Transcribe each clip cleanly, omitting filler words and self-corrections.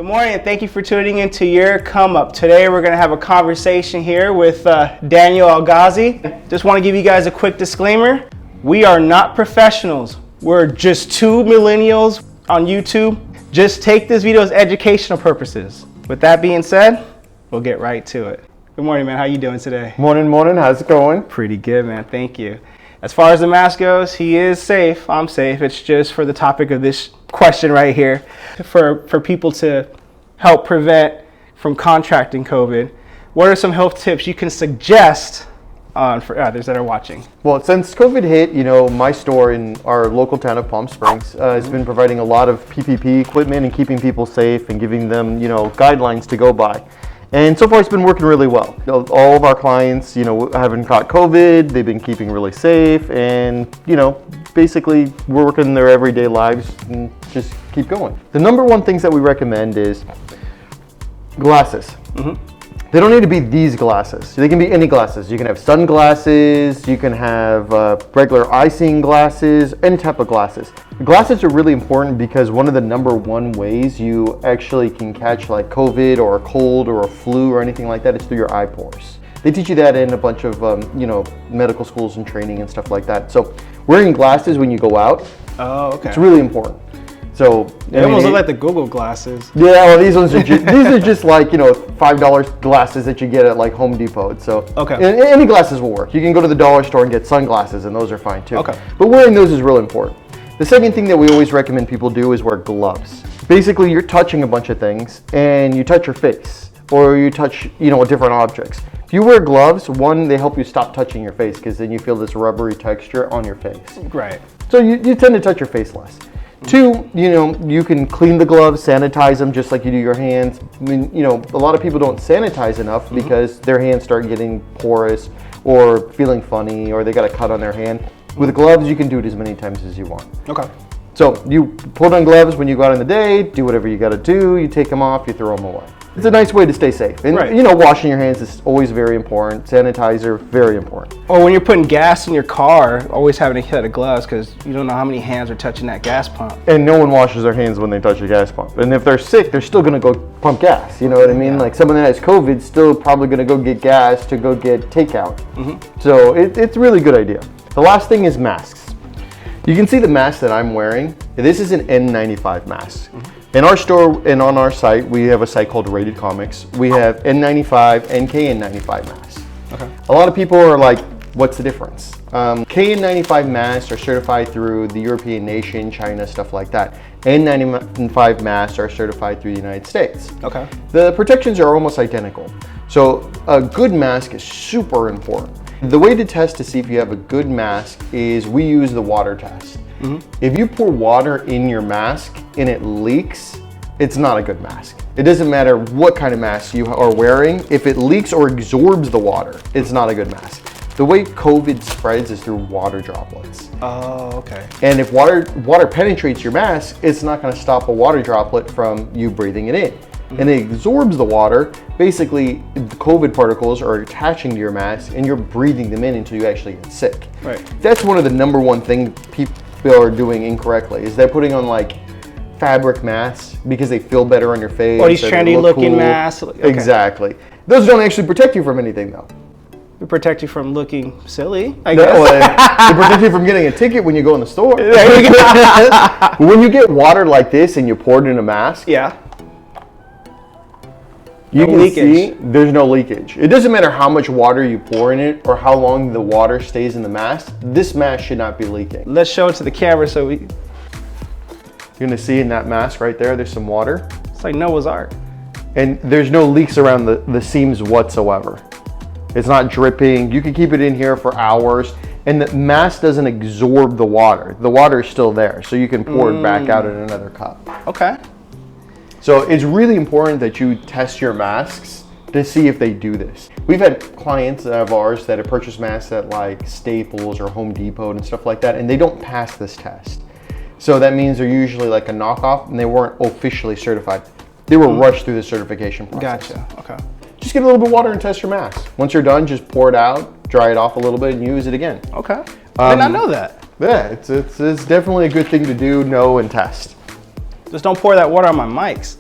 Good morning and thank you for tuning into your come up. Today we're going to have a conversation here with Daniel Algazi. Just want to give you guys a quick disclaimer. We are not professionals. We're just two millennials on YouTube. Just take this video as educational purposes. With that being said, we'll get right to it. Good morning, man. How you doing today? Morning. How's it going? Pretty good, man. Thank you. As far as the mask goes, he is safe. I'm safe. It's just for the topic of this question right here, for people to help prevent from contracting COVID. What are some health tips you can suggest for others that are watching? Well, since COVID hit, my store in our local town of Palm Springs has been providing a lot of PPE equipment and keeping people safe and giving them, guidelines to go by. And so far it's been working really well. All of our clients, haven't caught COVID, they've been keeping really safe, and, basically we're working their everyday lives and just keep going. The number one things that we recommend is glasses. They don't need to be these glasses. They can be any glasses. You can have sunglasses, you can have regular eye-seeing glasses, any type of glasses. Glasses are really important because one of the number one ways you actually can catch like COVID or a cold or a flu or anything like that is through your eye pores. They teach you that in a bunch of medical schools and training and stuff like that. So wearing glasses when you go out, it's really important. So they almost look like the Google glasses. Yeah, well, these ones are these are just like $5 glasses that you get at like Home Depot. So any glasses will work. You can go to the dollar store and get sunglasses, and those are fine too. But wearing those is really important. The second thing that we always recommend people do is wear gloves. Basically, you're touching a bunch of things, and you touch your face, or you touch different objects. If you wear gloves, one, they help you stop touching your face because then you feel this rubbery texture on your face. Right. So you tend to touch your face less. Two, you can clean the gloves, sanitize them just like you do your hands. I mean, a lot of people don't sanitize enough because their hands start getting porous or feeling funny or they got a cut on their hand. With gloves, you can do it as many times as you want. So you put on gloves when you go out in the day, do whatever you got to do, you take them off, you throw them away. It's a nice way to stay safe. And washing your hands is always very important. Sanitizer, very important. Or when you're putting gas in your car, always having a set of gloves because you don't know how many hands are touching that gas pump. And no one washes their hands when they touch a gas pump. And if they're sick, they're still going to go pump gas. You know what I mean? Like someone that has COVID still probably going to go get gas to go get takeout. So it's a really good idea. The last thing is masks. You can see the mask that I'm wearing. This is an N95 mask. In our store and on our site, we have a site called Rated Comics. We have N95 and KN95 masks. A lot of people are like, what's the difference? KN95 masks are certified through the European nation, China, stuff like that. N95 masks are certified through the United States. The protections are almost identical. So a good mask is super important. The way to test to see if you have a good mask is we use the water test. If you pour water in your mask and it leaks, it's not a good mask. It doesn't matter what kind of mask you are wearing. If it leaks or absorbs the water, it's not a good mask. The way COVID spreads is through water droplets. And if water penetrates your mask, it's not going to stop a water droplet from you breathing it in. And it absorbs the water. Basically, the COVID particles are attaching to your mask and you're breathing them in until you actually get sick. That's one of the number one thing people are doing incorrectly is they're putting on like fabric masks because they feel better on your face. Or these trendy looking masks. Exactly. Those don't actually protect you from anything though. They protect you from looking silly, I guess. They protect you from getting a ticket when you go in the store. When you get water like this and you pour it in a mask, you can see there's no leakage. It doesn't matter how much water you pour in it or how long the water stays in the mask. This mask should not be leaking. Let's show it to the camera so we... You're gonna see in that mask right there, there's some water. It's like Noah's Ark. And there's no leaks around the seams whatsoever. It's not dripping. You can keep it in here for hours. And the mask doesn't absorb the water. The water is still there. So you can pour it back out in another cup. So it's really important that you test your masks to see if they do this. We've had clients of ours that have purchased masks at like Staples or Home Depot and stuff like that, and they don't pass this test. So that means they're usually like a knockoff and they weren't officially certified. They were rushed through the certification process. Just get a little bit of water and test your mask. Once you're done, just pour it out, dry it off a little bit and use it again. I did not know that. Yeah, it's definitely a good thing to do, know, and test. Just don't pour that water on my mics.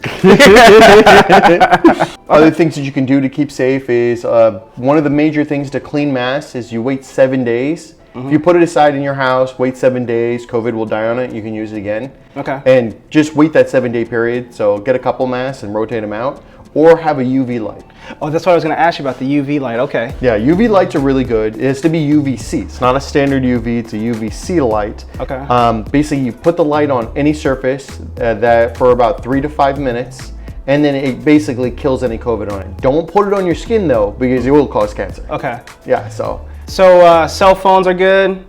Other things that you can do to keep safe is one of the major things to clean masks is you wait 7 days. If you put it aside in your house, wait 7 days, COVID will die on it, you can use it again. Okay. And just wait that 7-day period. So get a couple masks and rotate them out, or have a UV light. Oh, that's what I was going to ask you about, the UV light. Okay. Yeah, UV lights are really good. It has to be UVC. It's not a standard UV, it's a UVC light. Okay. Basically, you put the light on any surface that for about 3 to 5 minutes, and then it basically kills any COVID on it. Don't put it on your skin though, because it will cause cancer. Okay. Yeah, so cell phones are good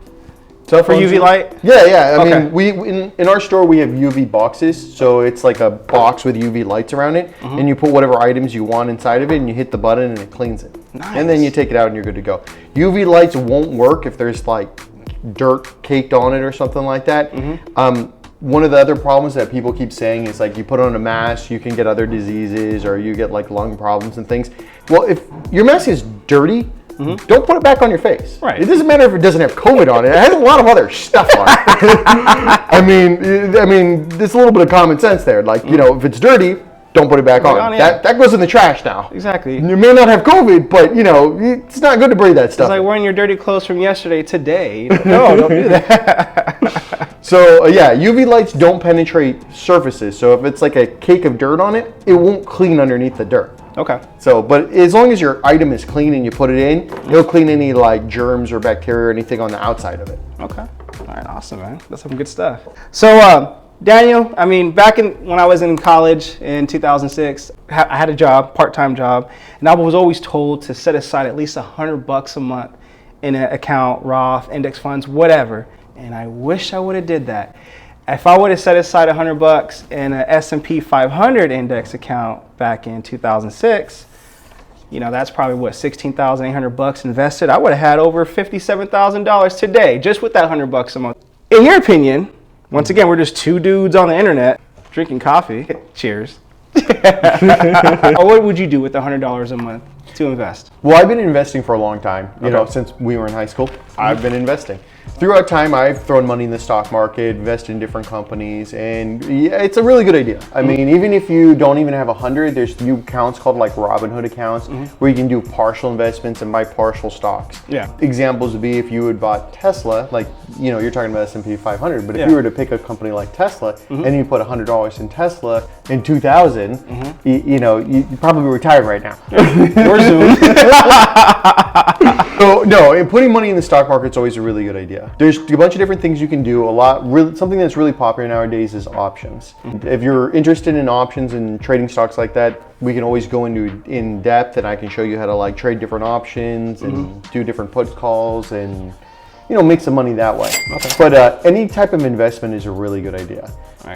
for UV light? Yeah. I Okay. mean, we in our store we have UV boxes, so it's like a box with UV lights around it, and you put whatever items you want inside of it, and you hit the button, and it cleans it. Nice. And then you take it out, and you're good to go. UV lights won't work if there's like dirt caked on it or something like that. One of the other problems that people keep saying is like you put on a mask, you can get other diseases, or you get like lung problems and things. Well, if your mask is dirty, don't put it back on your face. Right. It doesn't matter if it doesn't have COVID on it. It has a lot of other stuff on it. I mean, there's a little bit of common sense there. Like, you know, if it's dirty, don't put it back on. Yeah. That goes in the trash now. Exactly. You may not have COVID, but you know, it's not good to breathe that stuff. It's like wearing your dirty clothes from yesterday today. No, don't do that. So yeah, UV lights don't penetrate surfaces. So if it's like a cake of dirt on it, it won't clean underneath the dirt. Okay. So, but as long as your item is clean and you put it in, it'll clean any like germs or bacteria or anything on the outside of it. Okay. All right. Awesome, man. That's some good stuff. So, Daniel, I mean, back when I was in college in 2006, I had a job, part-time job, and I was always told to set aside at least $100 a month in an account, Roth, index funds, whatever. And I wish I would have did that. If I would have set aside $100 in an S&P 500 index account back in 2006, you know, that's probably what, $16,800 invested. I would have had over $57,000 today just with that $100 a month. In your opinion, once again, we're just two dudes on the internet drinking coffee. Cheers. What would you do with $100 a month to invest? Well, I've been investing for a long time. You know, since we were in high school, I've been investing. Throughout time, I've thrown money in the stock market, invested in different companies, and yeah, it's a really good idea. I mean, even if you don't even have 100, there's new accounts called like Robinhood accounts where you can do partial investments and buy partial stocks. Yeah. Examples would be if you had bought Tesla, like, you know, you're talking about S&P 500, but if you were to pick a company like Tesla and you put $100 in Tesla in 2000, you know, you'd probably be retired right now. Or soon. So no, putting money in the stock market is always a really good idea. There's a bunch of different things you can do. Something that's really popular nowadays is options. If you're interested in options and trading stocks like that, we can always go into in depth, and I can show you how to like trade different options and do different put calls and, you know, make some money that way. But any type of investment is a really good idea.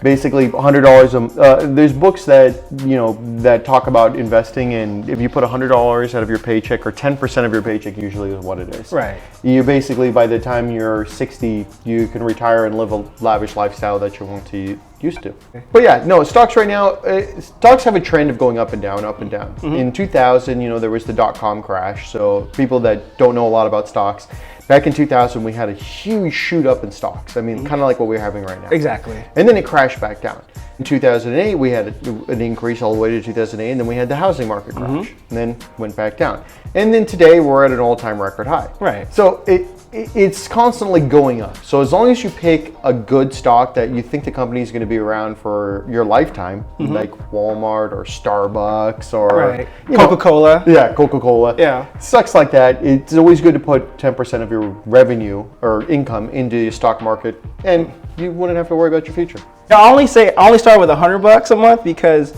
Basically, $100. There's books that, you know, that talk about investing, and if you put $100 out of your paycheck, or 10% of your paycheck usually is what it is. Right. You basically, by the time you're 60, you can retire and live a lavish lifestyle that you want to used to. But yeah, no, stocks right now, stocks have a trend of going up and down, up and down. In 2000, you know, there was the dot-com crash. So people that don't know a lot about stocks, back in 2000, we had a huge shoot up in stocks. I mean, kind of like what we're having right now. Exactly. And then it crashed back down. In 2008, we had an increase all the way to 2008, and then we had the housing market crash, and then went back down. And then today, we're at an all-time record high. Right. So it's constantly going up. So as long as you pick a good stock that you think the company is going to be around for your lifetime, like Walmart or Starbucks or Coca-Cola. Yeah, Coca-Cola. Yeah. Stocks like that, it's always good to put 10% of your revenue or income into your stock market, and you wouldn't have to worry about your future. I only start with $100 a month because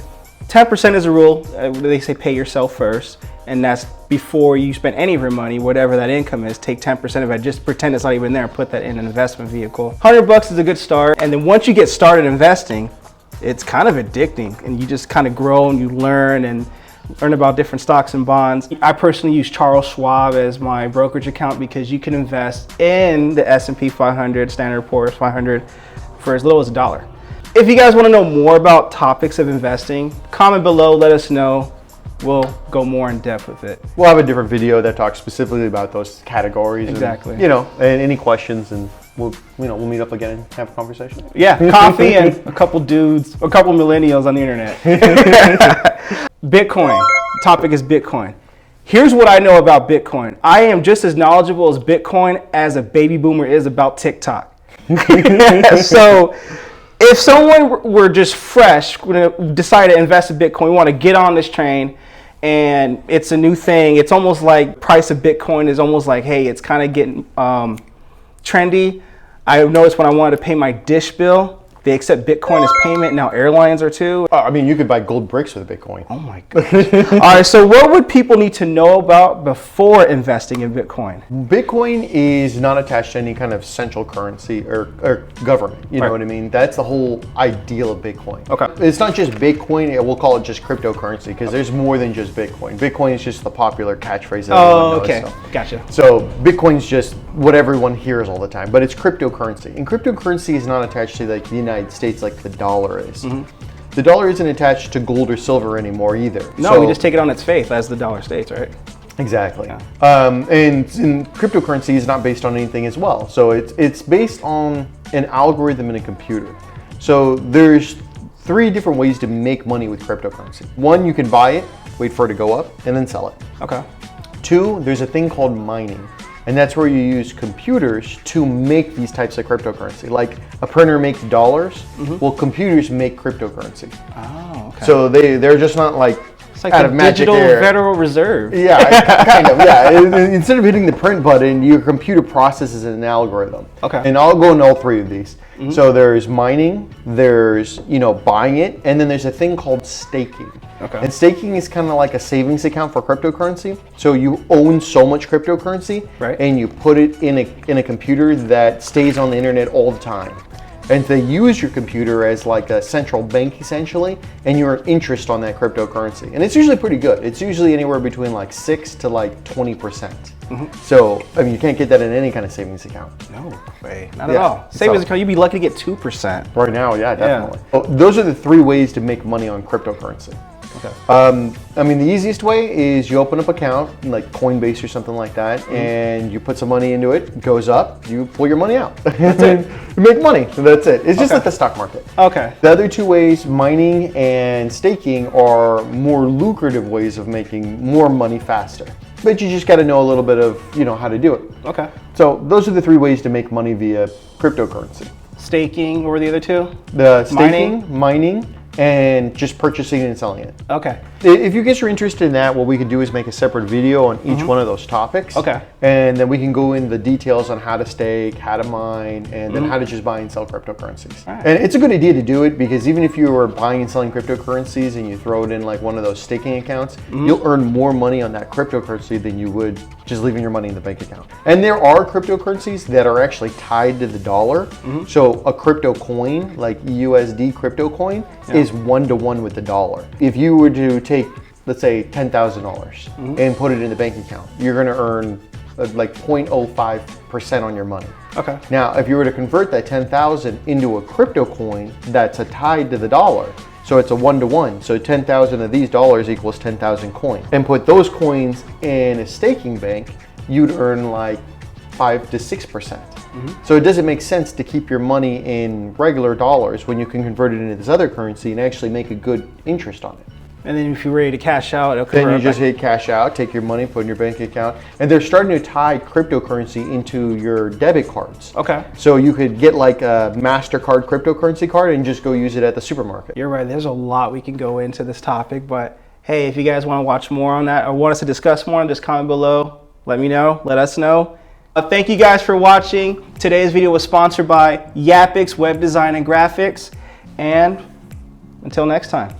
10% is a rule. They say pay yourself first, and that's before you spend any of your money, whatever that income is. Take 10% of it, just pretend it's not even there, and put that in an investment vehicle. $100 is a good start, and then once you get started investing, it's kind of addicting, and you just kind of grow and you learn about different stocks and bonds. I personally use Charles Schwab as my brokerage account because you can invest in the S&P 500, Standard & Poor's 500 for as little as $1. If you guys want to know more about topics of investing, comment below, let us know. We'll go more in depth with it. We'll have a different video that talks specifically about those categories. Exactly. And, you know, and any questions, and we'll meet up again and have a conversation. Yeah, coffee and a couple dudes, a couple millennials on the internet. Bitcoin. The topic is Bitcoin. Here's what I know about Bitcoin. I am just as knowledgeable as Bitcoin as a baby boomer is about TikTok. So if someone were just fresh, decide to invest in Bitcoin, we want to get on this train, and it's a new thing. It's almost like price of Bitcoin is almost like, hey, it's kind of getting trendy. I noticed when I wanted to pay my dish bill, they accept Bitcoin as payment. Now airlines are too. I mean, you could buy gold bricks with a Bitcoin. Oh my gosh. All right, so what would people need to know about before investing in Bitcoin? Bitcoin is not attached to any kind of central currency or government. You know what I mean? That's the whole ideal of Bitcoin. Okay. It's not just Bitcoin, we'll call it just cryptocurrency, because there's more than just Bitcoin. Bitcoin is just the popular catchphrase that everyone knows. Okay. So. Gotcha. So Bitcoin's just what everyone hears all the time, but it's cryptocurrency. And cryptocurrency is not attached to like the United States like the dollar is. The dollar isn't attached to gold or silver anymore either. No, we just take it on its faith as the dollar states, right? Exactly. Yeah. And cryptocurrency is not based on anything as well. So it's based on an algorithm in a computer. So there's 3 different ways to make money with cryptocurrency. 1, you can buy it, wait for it to go up, and then sell it. Okay. 2, there's a thing called mining. And that's where you use computers to make these types of cryptocurrency. Like a printer makes dollars, well, computers make cryptocurrency. Oh, okay. So they're just not like It's like out the of magic digital air. Federal Reserve. Yeah, kind of, yeah. Instead of hitting the print button, your computer processes an algorithm. Okay. And I'll go into all 3 of these. So there's mining, there's, buying it, and then there's a thing called staking. Okay. And staking is kind of like a savings account for cryptocurrency. So you own so much cryptocurrency, Right. and you put it in a computer that stays on the internet all the time. And they use your computer as like a central bank essentially, and you earn interest on that cryptocurrency. And it's usually pretty good. It's usually anywhere between like 6 to like 20%. So, I mean, you can't get that in any kind of savings account. No way, not at all. Savings account, you'd be lucky to get 2%. Right now, yeah, definitely. Well, those are the 3 ways to make money on cryptocurrency. Okay. I mean, the easiest way is you open up an account, like Coinbase or something like that, and you put some money into it, it goes up, you pull your money out. That's it. You make money, so that's it. It's just like the stock market. Okay. The other 2 ways, mining and staking, are more lucrative ways of making more money faster. But you just got to know a little bit of, how to do it. Okay. So those are the 3 ways to make money via cryptocurrency. Staking, what were the other 2? The staking, mining, and just purchasing and selling it. Okay. If you guys are interested in that, what we could do is make a separate video on each one of those topics. Okay. And then we can go into the details on how to stake, how to mine, and then how to just buy and sell cryptocurrencies. Right. And it's a good idea to do it because even if you were buying and selling cryptocurrencies and you throw it in like one of those staking accounts, you'll earn more money on that cryptocurrency than you would just leaving your money in the bank account. And there are cryptocurrencies that are actually tied to the dollar. So a crypto coin, like USD crypto coin, is 1-to-1 with the dollar. If you were to take, let's say, $10,000 and put it in the bank account, you're going to earn like 0.05% on your money. Okay. Now, if you were to convert that 10,000 into a crypto coin that's tied to the dollar, so it's a 1-to-1. So 10,000 of these dollars equals 10,000 coins. And put those coins in a staking bank, you'd earn like 5 to 6%. So it doesn't make sense to keep your money in regular dollars when you can convert it into this other currency and actually make a good interest on it. And then if you're ready to cash out, it'll Then come you right just back. hit cash out, take your money, put in your bank account, and they're starting to tie cryptocurrency into your debit cards. Okay. So you could get like a MasterCard cryptocurrency card and just go use it at the supermarket. You're right. There's a lot we can go into this topic, but hey, if you guys want to watch more on that or want us to discuss more, just comment below. Let me know. Let us know. Thank you guys for watching. Today's video was sponsored by Yapix Web Design and Graphics. And until next time.